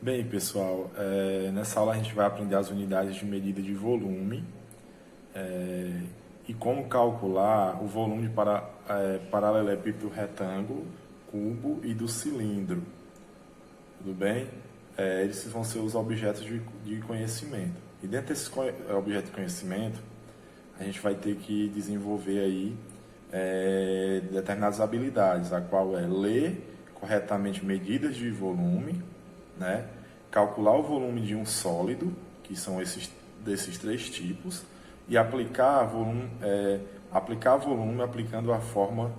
Bem, pessoal, nessa aula a gente vai aprender as unidades de medida de volume e como calcular o volume para paralelepípedo retângulo, cubo e do cilindro. Tudo bem? Esses vão ser os objetos de conhecimento. E dentro desses objetos de conhecimento, a gente vai ter que desenvolver aí determinadas habilidades, a qual é ler corretamente medidas de volume, né? Calcular o volume de um sólido, que são desses três tipos, e aplicar volume aplicando a fórmula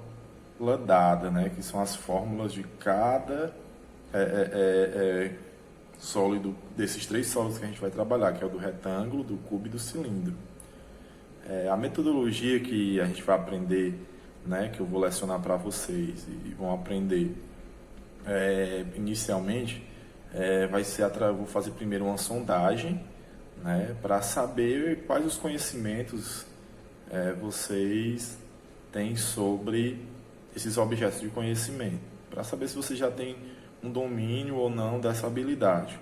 dada, né? Que são as fórmulas de cada sólido, desses três sólidos que a gente vai trabalhar, que é o do retângulo, do cubo e do cilindro. A metodologia que a gente vai aprender, né, que eu vou lecionar para vocês e vão aprender inicialmente, vai ser vou fazer primeiro uma sondagem, né, para saber quais os conhecimentos vocês têm sobre esses objetos de conhecimento, para saber se você já tem um domínio ou não dessa habilidade.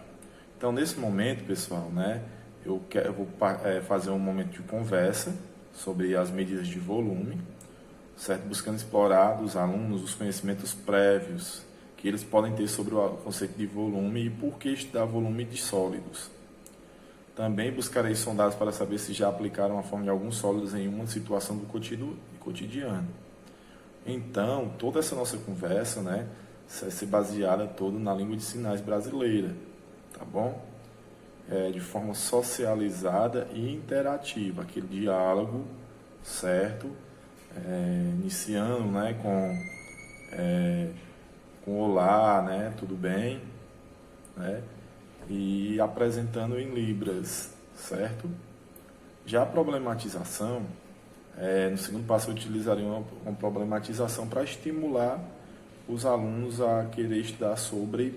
Então, nesse momento, pessoal, né, eu vou fazer um momento de conversa sobre as medidas de volume, certo? Buscando explorar dos alunos os conhecimentos prévios que eles podem ter sobre o conceito de volume e por que estudar volume de sólidos. Também buscarei sondá-los para saber se já aplicaram a fórmula de alguns sólidos em uma situação do cotidiano. Então, toda essa nossa conversa, né, vai ser baseada toda na língua de sinais brasileira, tá bom? De forma socializada e interativa, aquele diálogo, certo? Iniciando, né, com olá, né, tudo bem, né, e apresentando em libras, certo? Já a problematização, no segundo passo eu utilizaria uma problematização para estimular os alunos a querer estudar sobre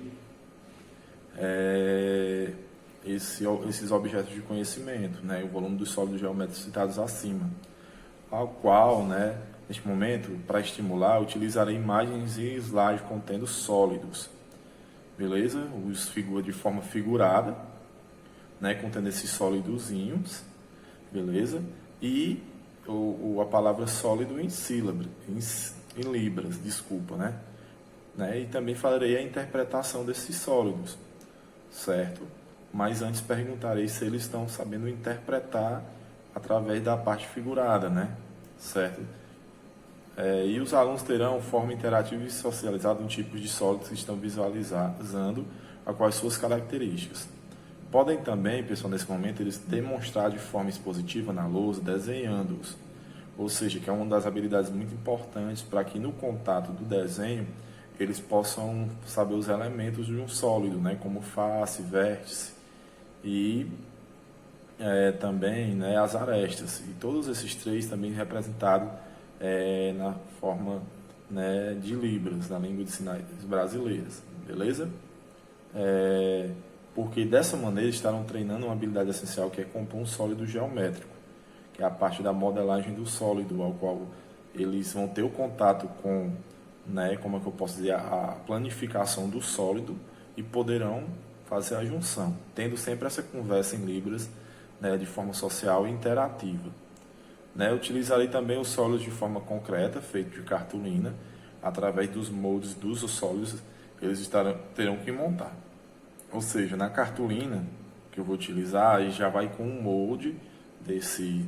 esses objetos de conhecimento, né, o volume dos sólidos geométricos citados acima, ao qual, né, neste momento, para estimular, utilizarei imagens e slides contendo sólidos, beleza? De forma figurada, né, contendo esses sólidozinhos, beleza? E a palavra sólido em libras, desculpa, né? E também farei a interpretação desses sólidos, certo? Mas antes perguntarei se eles estão sabendo interpretar através da parte figurada, né? Certo? E os alunos terão forma interativa e socializada em tipos de sólidos que estão visualizando a quais suas características. Podem também, pessoal, nesse momento, eles demonstrar de forma expositiva na lousa, desenhando-os. Ou seja, que é uma das habilidades muito importantes para que no contato do desenho eles possam saber os elementos de um sólido, né, como face, vértice e também, né, as arestas. E todos esses três também representados na forma, né, de libras, na língua de sinais brasileiras, beleza? Porque dessa maneira estarão treinando uma habilidade essencial que é compor um sólido geométrico, que é a parte da modelagem do sólido, ao qual eles vão ter o contato com, né, como é que eu posso dizer, a planificação do sólido e poderão fazer a junção, tendo sempre essa conversa em libras, né, de forma social e interativa. Utilizarei também os sólidos de forma concreta, feito de cartolina, através dos moldes dos sólidos, eles terão que montar. Ou seja, na cartolina que eu vou utilizar, aí já vai com um molde desse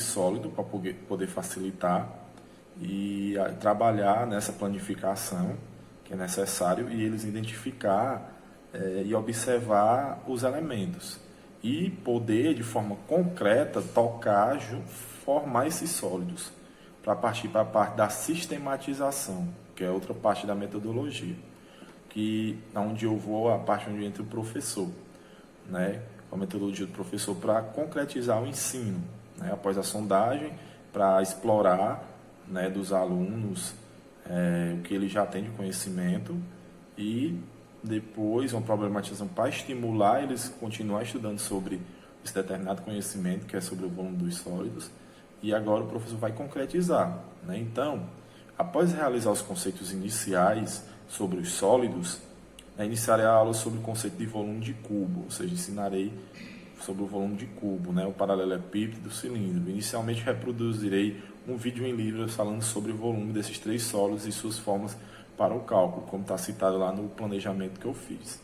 sólido para poder facilitar e trabalhar nessa planificação que é necessário e eles identificar e observar os elementos e poder de forma concreta tocar, formar esses sólidos para partir para a parte da sistematização, que é outra parte da metodologia, que é onde eu vou, a parte onde entra o professor, né, com a metodologia do professor para concretizar o ensino, né, após a sondagem, para explorar, né, dos alunos o que ele já tem de conhecimento e depois uma problematização para estimular eles continuar estudando sobre esse determinado conhecimento que é sobre o volume dos sólidos e agora o professor vai concretizar, né? Então, após realizar os conceitos iniciais sobre os sólidos, iniciarei a aula sobre o conceito de volume de cubo, ou seja, ensinarei sobre o volume de cubo, o paralelepípedo do cilindro. Inicialmente reproduzirei um vídeo em libras falando sobre o volume desses 3 sólidos e suas formas para o cálculo, como está citado lá no planejamento que eu fiz.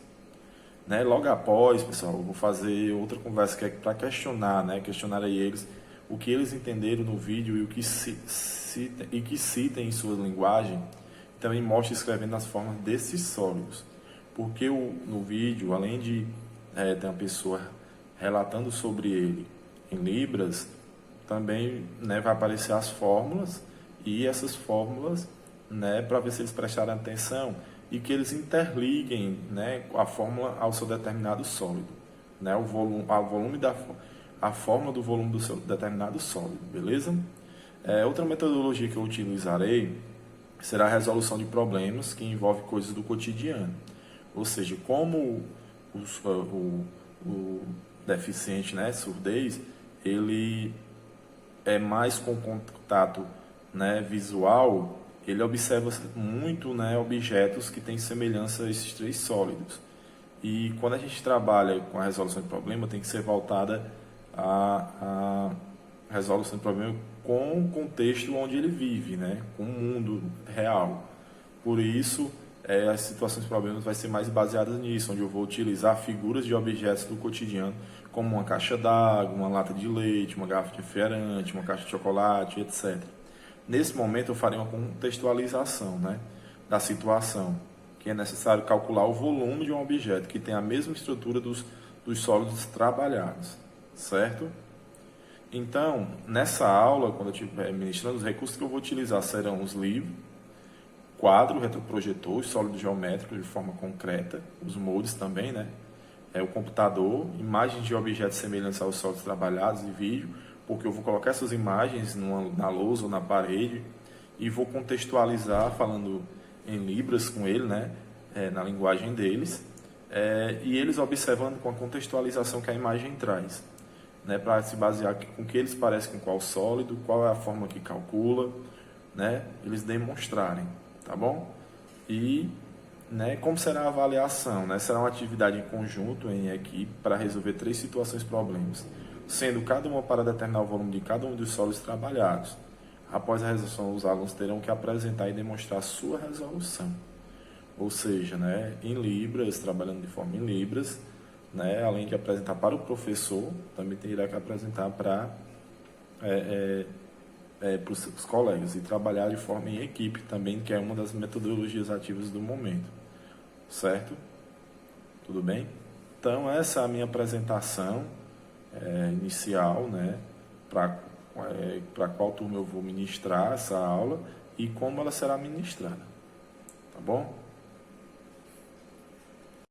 Logo após, pessoal, eu vou fazer outra conversa que é para questionar, questionarei eles o que eles entenderam no vídeo e o que citem em sua linguagem. Também mostre escrevendo as formas desses sólidos, porque no vídeo, além de ter uma pessoa relatando sobre ele em libras, também vai aparecer as fórmulas, e essas fórmulas, para ver se eles prestarem atenção e que eles interliguem a fórmula ao seu determinado sólido, a fórmula do volume do seu determinado sólido, beleza? Outra metodologia que eu utilizarei será a resolução de problemas que envolve coisas do cotidiano, ou seja, como o deficiente, surdez, ele é mais com contato visual, ele observa muito objetos que têm semelhança a esses 3 sólidos. E quando a gente trabalha com a resolução de problema, tem que ser voltada a resolução de problema com o contexto onde ele vive, com o mundo real. Por isso, as situações de problemas vai ser mais baseadas nisso, onde eu vou utilizar figuras de objetos do cotidiano, como uma caixa d'água, uma lata de leite, uma garrafa de refrigerante, uma caixa de chocolate, etc. Nesse momento, eu farei uma contextualização da situação, que é necessário calcular o volume de um objeto que tem a mesma estrutura dos sólidos trabalhados, certo? Então, nessa aula, quando eu estiver ministrando, os recursos que eu vou utilizar serão os livros, quadro, retroprojetor, os sólidos geométricos de forma concreta, os moldes também, o computador, imagens de objetos semelhantes aos sólidos trabalhados e vídeo, porque eu vou colocar essas imagens na lousa ou na parede e vou contextualizar falando em libras com ele, na linguagem deles, e eles observando com a contextualização que a imagem traz, para se basear com o que eles parecem com qual sólido, qual é a forma que calcula, eles demonstrarem, tá bom? E como será a avaliação? Será uma atividade em conjunto, em equipe, para resolver 3 situações problemas, sendo cada uma para determinar o volume de cada um dos sólidos trabalhados. Após a resolução, os alunos terão que apresentar e demonstrar a sua resolução. Ou seja, em libras, trabalhando de forma em libras, além de apresentar para o professor, também terá que apresentar para os colegas e trabalhar de forma em equipe também, que é uma das metodologias ativas do momento. Certo? Tudo bem? Então, essa é a minha apresentação inicial, para qual turma eu vou ministrar essa aula e como ela será ministrada. Tá bom?